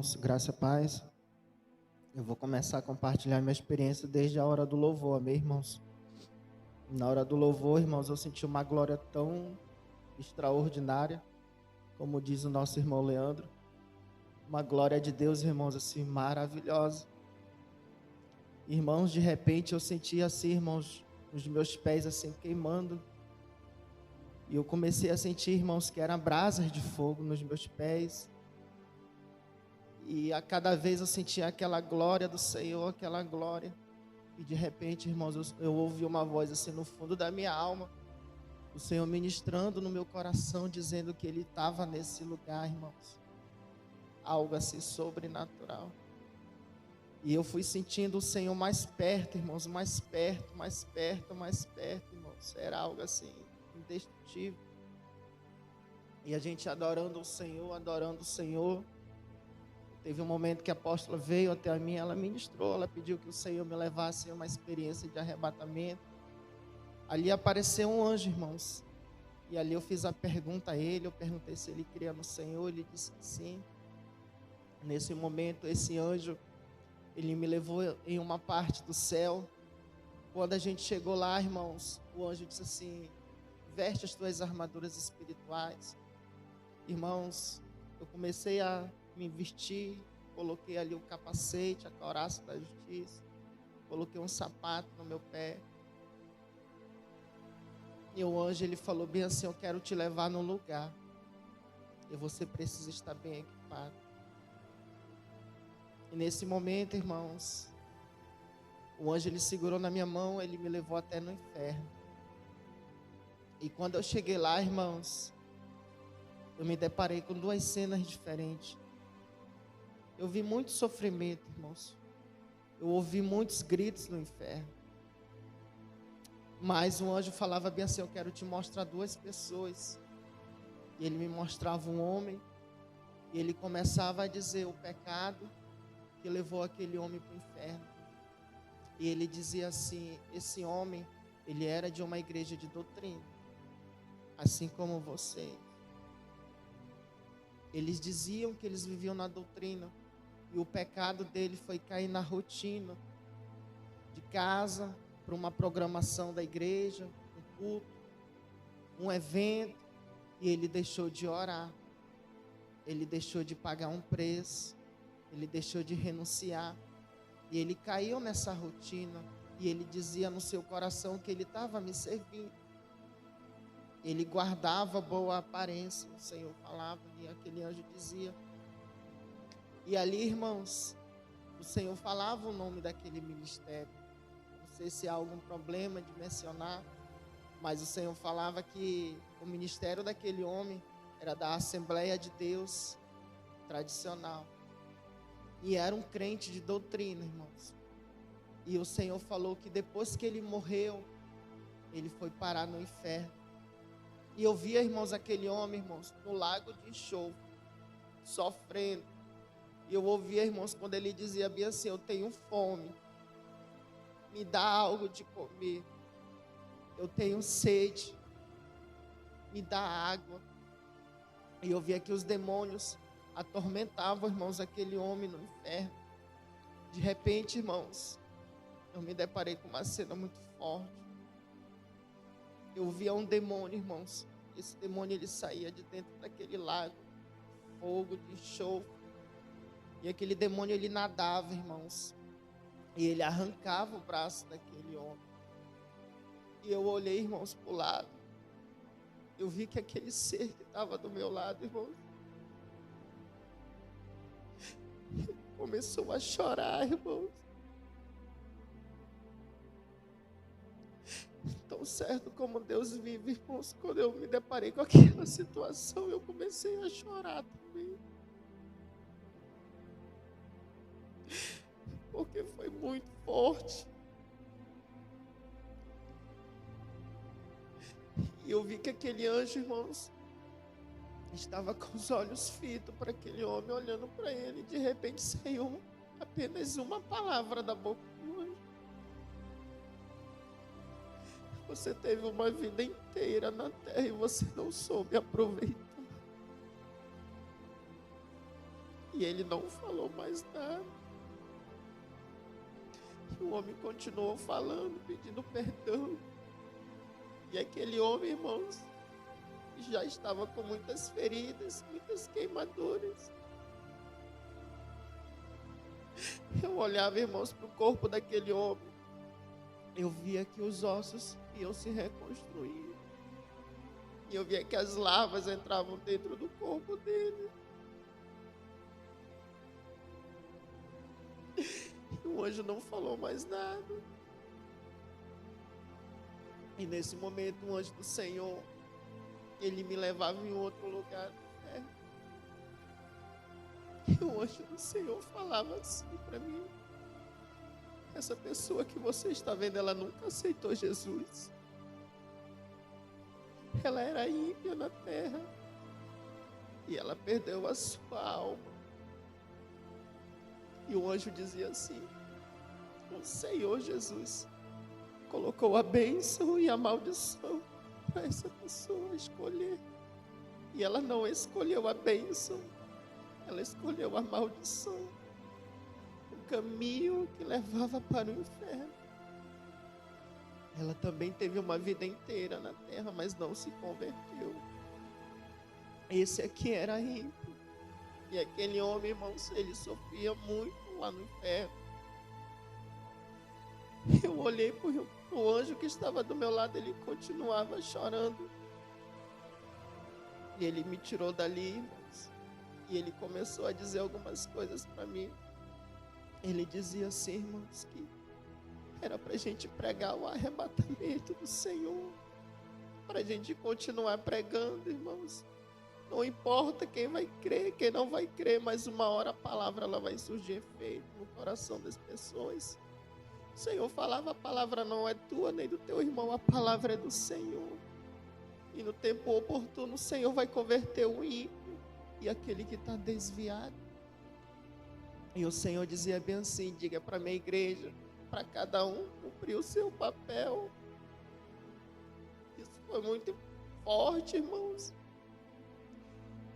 irmãos, graça e paz. Eu vou começar a compartilhar minha experiência desde a hora do louvor, amém, irmãos? Na hora do louvor, irmãos, eu senti uma glória tão extraordinária, como diz o nosso irmão Leandro. Uma glória de Deus, irmãos, assim, maravilhosa. Irmãos, de repente eu senti assim, irmãos, os meus pés assim queimando. E eu comecei a sentir, irmãos, que eram brasas de fogo nos meus pés. E a cada vez eu sentia aquela glória do Senhor, aquela glória. E de repente, irmãos, eu ouvi uma voz assim no fundo da minha alma. O Senhor ministrando no meu coração, dizendo que Ele estava nesse lugar, irmãos. Algo assim sobrenatural. E eu fui sentindo o Senhor mais perto, irmãos, mais perto, mais perto, mais perto, irmãos. Era algo assim, indestrutível. E a gente adorando o Senhor, adorando o Senhor. Teve um momento que a apóstola veio até mim, ela ministrou, ela pediu que o Senhor me levasse a uma experiência de arrebatamento. Ali apareceu um anjo, irmãos. E ali eu fiz a pergunta a ele, eu perguntei se ele cria no Senhor, ele disse que sim. Nesse momento, esse anjo, ele me levou em uma parte do céu. Quando a gente chegou lá, irmãos, o anjo disse assim: veste as tuas armaduras espirituais. Irmãos, eu comecei a me vestir, coloquei ali o capacete, a couraça da justiça, coloquei um sapato no meu pé. E o anjo, ele falou bem assim: eu quero te levar num lugar, e você precisa estar bem equipado. E nesse momento, irmãos, o anjo, ele segurou na minha mão, ele me levou até no inferno. E quando eu cheguei lá, irmãos, eu me deparei com duas cenas diferentes. Eu vi muito sofrimento, irmãos. Eu ouvi muitos gritos no inferno. Mas o anjo falava bem assim: eu quero te mostrar duas pessoas. E ele me mostrava um homem. E ele começava a dizer o pecado que levou aquele homem para o inferno. E ele dizia assim: esse homem, ele era de uma igreja de doutrina, assim como você. Eles diziam que eles viviam na doutrina. E o pecado dele foi cair na rotina de casa, para uma programação da igreja, um culto, um evento. E ele deixou de orar. Ele deixou de pagar um preço. Ele deixou de renunciar. E ele caiu nessa rotina. E ele dizia no seu coração que ele estava me servindo. Ele guardava boa aparência. O Senhor falava e aquele anjo dizia. E ali, irmãos, o Senhor falava o nome daquele ministério. Não sei se há algum problema de mencionar, mas o Senhor falava que o ministério daquele homem era da Assembleia de Deus tradicional. E era um crente de doutrina, irmãos. E o Senhor falou que depois que ele morreu, ele foi parar no inferno. E eu via, irmãos, aquele homem, irmãos, no lago de enxofre, sofrendo. E eu ouvia, irmãos, quando ele dizia bem assim: eu tenho fome, me dá algo de comer. Eu tenho sede, me dá água. E eu via que os demônios atormentavam, irmãos, aquele homem no inferno. De repente, irmãos, eu me deparei com uma cena muito forte. Eu via um demônio, irmãos. Esse demônio, ele saía de dentro daquele lago, fogo de enxofre. E aquele demônio, ele nadava, irmãos. E ele arrancava o braço daquele homem. E eu olhei, irmãos, para o lado. Eu vi que aquele ser que estava do meu lado, irmãos, começou a chorar, irmãos. Tão certo como Deus vive, irmãos, quando eu me deparei com aquela situação, eu comecei a chorar também. Porque foi muito forte. E eu vi que aquele anjo, irmãos, estava com os olhos fitos para aquele homem, olhando para ele. De repente saiu apenas uma palavra da boca do anjo: você teve uma vida inteira na terra e você não soube aproveitar. E ele não falou mais nada. E o homem continuou falando, pedindo perdão. E aquele homem, irmãos, já estava com muitas feridas, muitas queimaduras. Eu olhava, irmãos, para o corpo daquele homem. Eu via que os ossos iam se reconstruir. E eu via que as larvas entravam dentro do corpo dele. E o anjo não falou mais nada. E nesse momento o anjo do Senhor, ele me levava em outro lugar do ferro. E o anjo do Senhor falava assim para mim: essa pessoa que você está vendo, ela nunca aceitou Jesus. Ela era ímpia na terra. E ela perdeu a sua alma. E o anjo dizia assim: o Senhor Jesus colocou a bênção e a maldição para essa pessoa escolher. E ela não escolheu a bênção, ela escolheu a maldição. O caminho que levava para o inferno. Ela também teve uma vida inteira na terra, mas não se converteu. Esse aqui era ímpio. E aquele homem, irmãos, ele sofria muito lá no inferno. Eu olhei para o anjo que estava do meu lado, ele continuava chorando. E ele me tirou dali, irmãos, e ele começou a dizer algumas coisas para mim. Ele dizia assim, irmãos, que era para a gente pregar o arrebatamento do Senhor, para a gente continuar pregando, irmãos. Não importa quem vai crer, quem não vai crer, mas uma hora a palavra ela vai surgir efeito no coração das pessoas. O Senhor falava: a palavra não é tua nem do teu irmão, a palavra é do Senhor. E no tempo oportuno o Senhor vai converter o ímpio e aquele que está desviado. E o Senhor dizia bem assim: diga para a minha igreja, para cada um cumprir o seu papel. Isso foi muito forte, irmãos.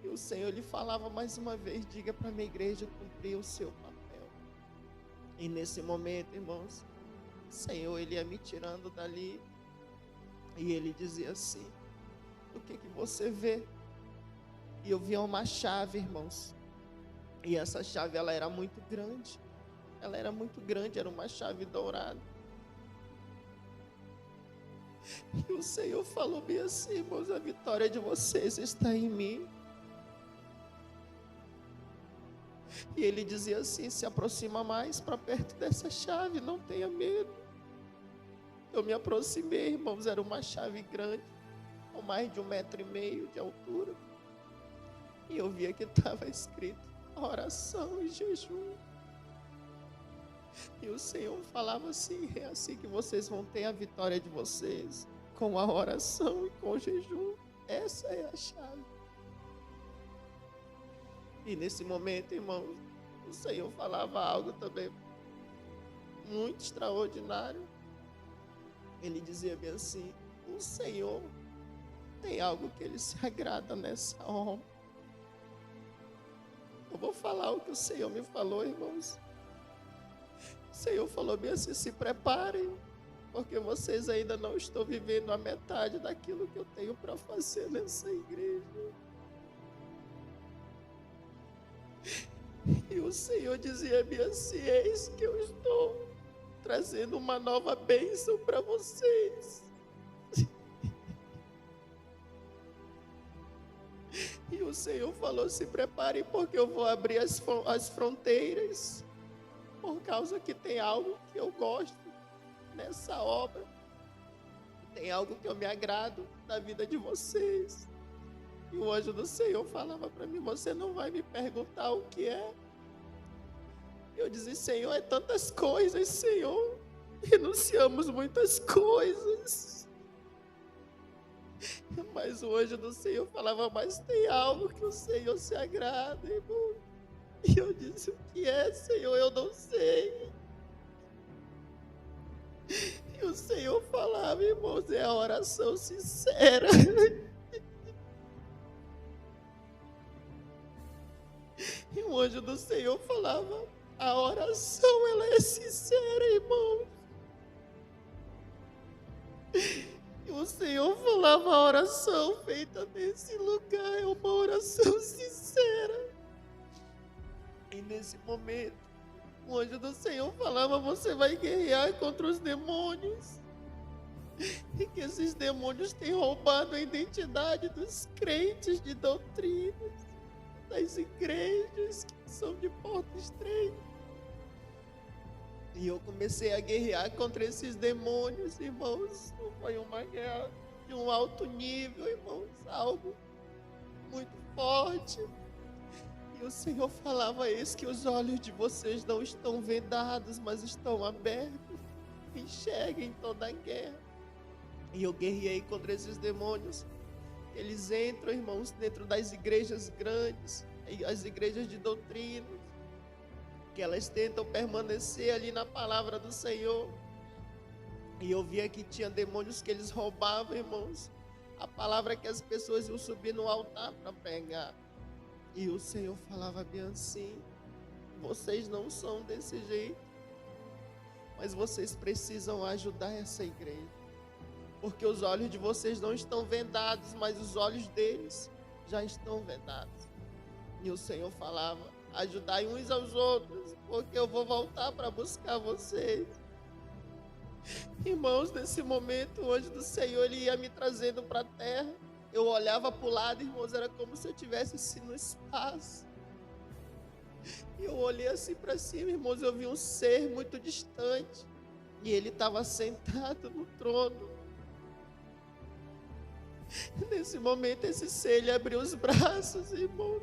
E o Senhor lhe falava mais uma vez: diga para a minha igreja cumprir o seu papel. E nesse momento, irmãos, o Senhor, ele ia me tirando dali. E ele dizia assim: o que você vê? E eu via uma chave, irmãos. E essa chave, ela era muito grande. Ela era muito grande, era uma chave dourada. E o Senhor falou bem assim: irmãos, a vitória de vocês está em mim. E ele dizia assim: se aproxima mais para perto dessa chave, não tenha medo. Eu me aproximei, irmãos, era uma chave grande, com mais de 1,5 metro de altura. E eu via que estava escrito oração e jejum. E o Senhor falava assim: é assim que vocês vão ter a vitória de vocês, com a oração e com o jejum. Essa é a chave. E nesse momento, irmãos, o Senhor falava algo também muito extraordinário. Ele dizia bem assim: o Senhor tem algo que ele se agrada nessa obra. Eu vou falar o que o Senhor me falou, irmãos. O Senhor falou bem assim: se preparem, porque vocês ainda não estão vivendo a metade daquilo que eu tenho para fazer nessa igreja. E o Senhor dizia-me assim: eis que eu estou trazendo uma nova bênção para vocês. E o Senhor falou: se preparem, porque eu vou abrir as fronteiras, por causa que tem algo que eu gosto nessa obra, tem algo que eu me agrado na vida de vocês. E o anjo do Senhor falava para mim: você não vai me perguntar o que é? Eu dizia: Senhor, é tantas coisas, Senhor, renunciamos muitas coisas. Mas o anjo do Senhor falava: mas tem algo que o Senhor se agrada, irmão. E eu disse: o que é, Senhor? Eu não sei. E o Senhor falava: irmãos, é a oração sincera. E o o anjo do Senhor falava: a oração, ela é sincera, irmão. E o Senhor falava: a oração feita nesse lugar é uma oração sincera. E nesse momento, o anjo do Senhor falava: você vai guerrear contra os demônios. E que esses demônios têm roubado a identidade dos crentes de doutrinas, das igrejas que são de porta estreita. E eu comecei a guerrear contra esses demônios, irmãos. Foi uma guerra de um alto nível, irmãos, algo muito forte. E o Senhor falava isso, que os olhos de vocês não estão vendados, mas estão abertos. Enxerguem toda a guerra. E eu guerreei contra esses demônios. Eles entram, irmãos, dentro das igrejas grandes, as igrejas de doutrina, que elas tentam permanecer ali na palavra do Senhor. E eu via que tinha demônios que eles roubavam, irmãos, a palavra que as pessoas iam subir no altar para pregar. E o Senhor falava bem assim: vocês não são desse jeito, mas vocês precisam ajudar essa igreja, porque os olhos de vocês não estão vendados, mas os olhos deles já estão vendados. E o Senhor falava: ajudai uns aos outros, porque eu vou voltar para buscar vocês. Irmãos, nesse momento, o anjo do Senhor, ele ia me trazendo para a terra. Eu olhava para o lado, irmãos, era como se eu estivesse assim no espaço. E eu olhei assim para cima, irmãos, eu vi um ser muito distante. E ele estava sentado no trono. Nesse momento, esse ser, ele abriu os braços, irmão.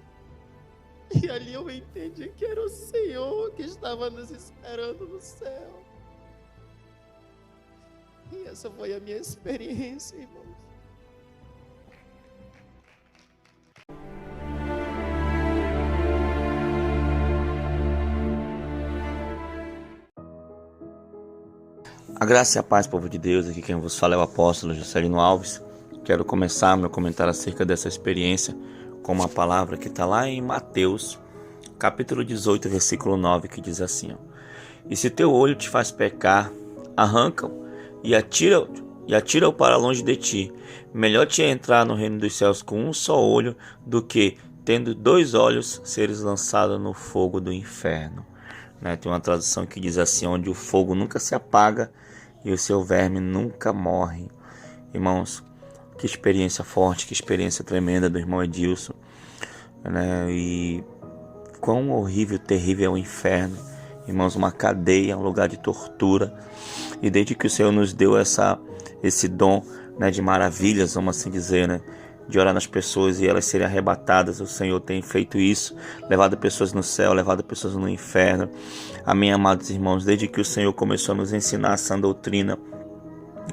E ali eu entendi que era o Senhor que estava nos esperando no céu. E essa foi a minha experiência, irmãos. A graça e a paz, povo de Deus. Aqui quem vos fala é o apóstolo Juscelino Alves. Quero começar meu comentário acerca dessa experiência com uma palavra que está lá em Mateus, capítulo 18, versículo 9, que diz assim: e se teu olho te faz pecar, arranca-o e atira-o para longe de ti. Melhor te é entrar no reino dos céus com um só olho, do que, tendo 2 olhos, seres lançado no fogo do inferno. Tem uma tradução que diz assim: onde o fogo nunca se apaga e o seu verme nunca morre. Irmãos, que experiência forte, que experiência tremenda do irmão Edilson, e quão horrível, terrível é o inferno, irmãos. Uma cadeia, um lugar de tortura. E desde que o Senhor nos deu esse dom, de maravilhas, vamos assim dizer, de orar nas pessoas e elas serem arrebatadas, o Senhor tem feito isso, levado pessoas no céu, levado pessoas no inferno. Amém, amados irmãos. Desde que o Senhor começou a nos ensinar essa doutrina,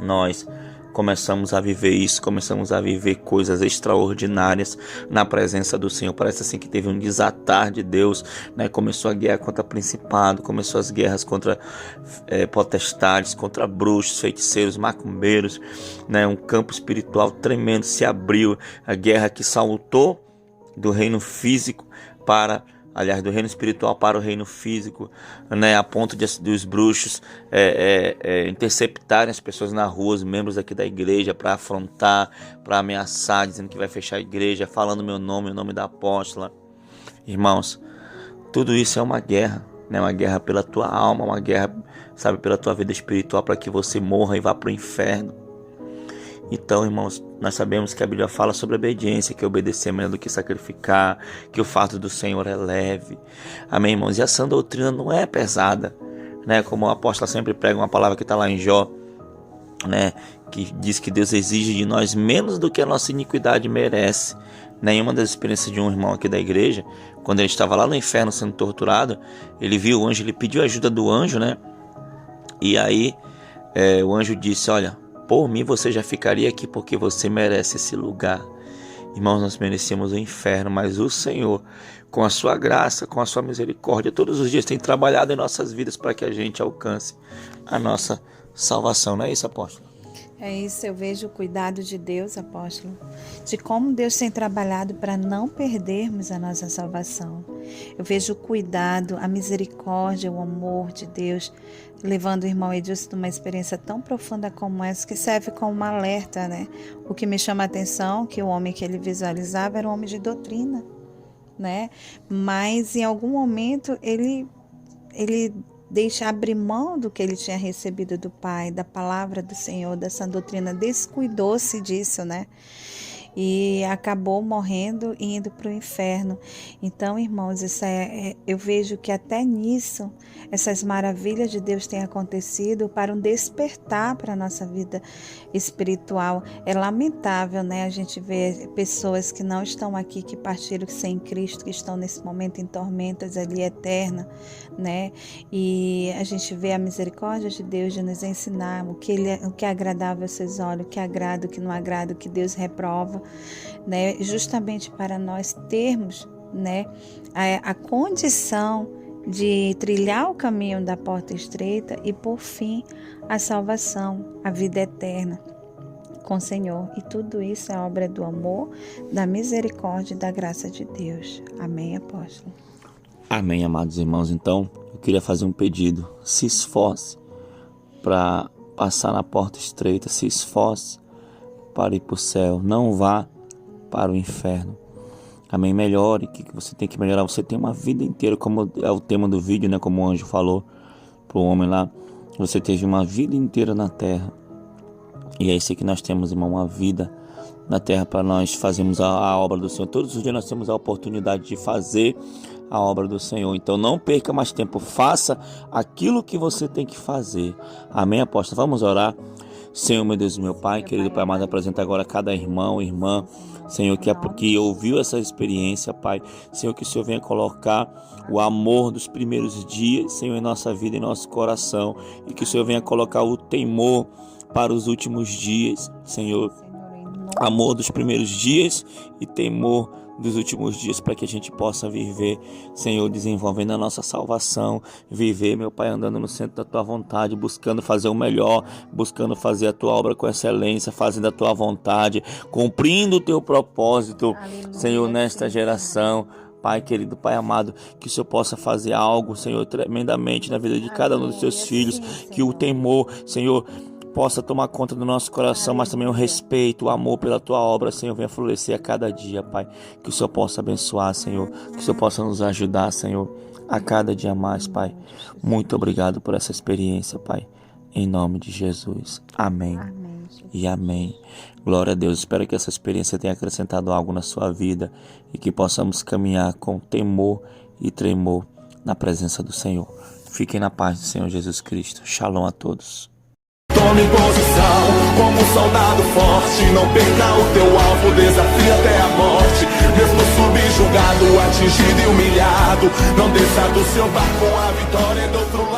nós começamos a viver isso, começamos a viver coisas extraordinárias na presença do Senhor. Parece assim que teve um desatar de Deus, Começou a guerra contra principado, começou as guerras contra potestades, contra bruxos, feiticeiros, macumbeiros, Um campo espiritual tremendo se abriu. A guerra que saltou do reino físico do reino espiritual para o reino físico, a ponto dos bruxos interceptarem as pessoas na rua, os membros aqui da igreja, para afrontar, para ameaçar, dizendo que vai fechar a igreja, falando meu nome, o nome da apóstola. Irmãos, tudo isso é uma guerra, uma guerra pela tua alma, uma guerra, pela tua vida espiritual, para que você morra e vá para o inferno. Então, irmãos, nós sabemos que a Bíblia fala sobre a obediência, que obedecer é melhor do que sacrificar, que o fardo do Senhor é leve. Amém, irmãos? E essa doutrina não é pesada, Como o apóstolo sempre prega uma palavra que está lá em Jó, que diz que Deus exige de nós menos do que a nossa iniquidade merece. Nenhuma das experiências de um irmão aqui da igreja, quando ele estava lá no inferno sendo torturado, ele viu o anjo, ele pediu ajuda do anjo, E aí o anjo disse: olha, por mim você já ficaria aqui, porque você merece esse lugar. Irmãos, nós merecemos o inferno, mas o Senhor, com a sua graça, com a sua misericórdia, todos os dias tem trabalhado em nossas vidas para que a gente alcance a nossa salvação. Não é isso, apóstolo? É isso, eu vejo o cuidado de Deus, apóstolo, de como Deus tem trabalhado para não perdermos a nossa salvação. Eu vejo o cuidado, a misericórdia, o amor de Deus, levando o irmão Edilson numa experiência tão profunda como essa, que serve como um alerta, né? O que me chama a atenção, que o homem que ele visualizava era um homem de doutrina, né? Mas em algum momento ele abrir mão do que ele tinha recebido do Pai, da palavra do Senhor, dessa doutrina, descuidou-se disso, né? E acabou morrendo e indo para o inferno. Então, irmãos, eu vejo que até nisso, essas maravilhas de Deus têm acontecido para um despertar para a nossa vida espiritual. É lamentável, né? A gente vê pessoas que não estão aqui, que partiram sem Cristo, que estão nesse momento em tormentas ali eterna, né? E a gente vê a misericórdia de Deus de nos ensinar o que é agradável aos seus olhos, o que agrada, o que não agrada, o que Deus reprova, né? Justamente para nós termos, né, a condição de trilhar o caminho da porta estreita e, por fim, a salvação, a vida eterna com o Senhor. E tudo isso é obra do amor, da misericórdia e da graça de Deus. Amém, apóstolo? Amém, amados irmãos. Então, eu queria fazer um pedido. Se esforce para passar na porta estreita, se esforce para ir para o céu, não vá para o inferno. Amém? Melhore, que você tem que melhorar. Você tem uma vida inteira, como é o tema do vídeo, né? Como o anjo falou para o homem lá. Você teve uma vida inteira na terra. E é isso que nós temos, irmão, uma vida na terra para nós fazermos a obra do Senhor. Todos os dias nós temos a oportunidade de fazer a obra do Senhor. Então não perca mais tempo. Faça aquilo que você tem que fazer. Amém, apóstolo? Vamos orar. Senhor, meu Deus, meu Pai, querido Pai amado, apresenta agora cada irmão, irmã, Senhor, que ouviu essa experiência, Pai. Senhor, que o Senhor venha colocar o amor dos primeiros dias, Senhor, em nossa vida, em nosso coração. E que o Senhor venha colocar o temor para os últimos dias, Senhor. Amor dos primeiros dias e temor dos últimos dias, para que a gente possa viver, Senhor, desenvolvendo a nossa salvação, viver, meu Pai, andando no centro da Tua vontade, buscando fazer o melhor, buscando fazer a Tua obra com excelência, fazendo a Tua vontade, cumprindo o Teu propósito, aleluia, Senhor, nesta geração. Pai querido, Pai amado, que o Senhor possa fazer algo, Senhor, tremendamente na vida de cada um dos Seus filhos, que o temor, Senhor, possa tomar conta do nosso coração, mas também o respeito, o amor pela Tua obra, Senhor, venha florescer a cada dia, Pai. Que o Senhor possa abençoar, Senhor, que o Senhor possa nos ajudar, Senhor, a cada dia mais, Pai. Muito obrigado por essa experiência, Pai. Em nome de Jesus. Amém. E amém. Glória a Deus. Espero que essa experiência tenha acrescentado algo na sua vida e que possamos caminhar com temor e tremor na presença do Senhor. Fiquem na paz do Senhor Jesus Cristo. Shalom a todos. Tome posição como um soldado forte. Não perca o teu alvo, desafia até a morte. Mesmo subjugado, atingido e humilhado, não desça do seu barco, a vitória é do outro lado.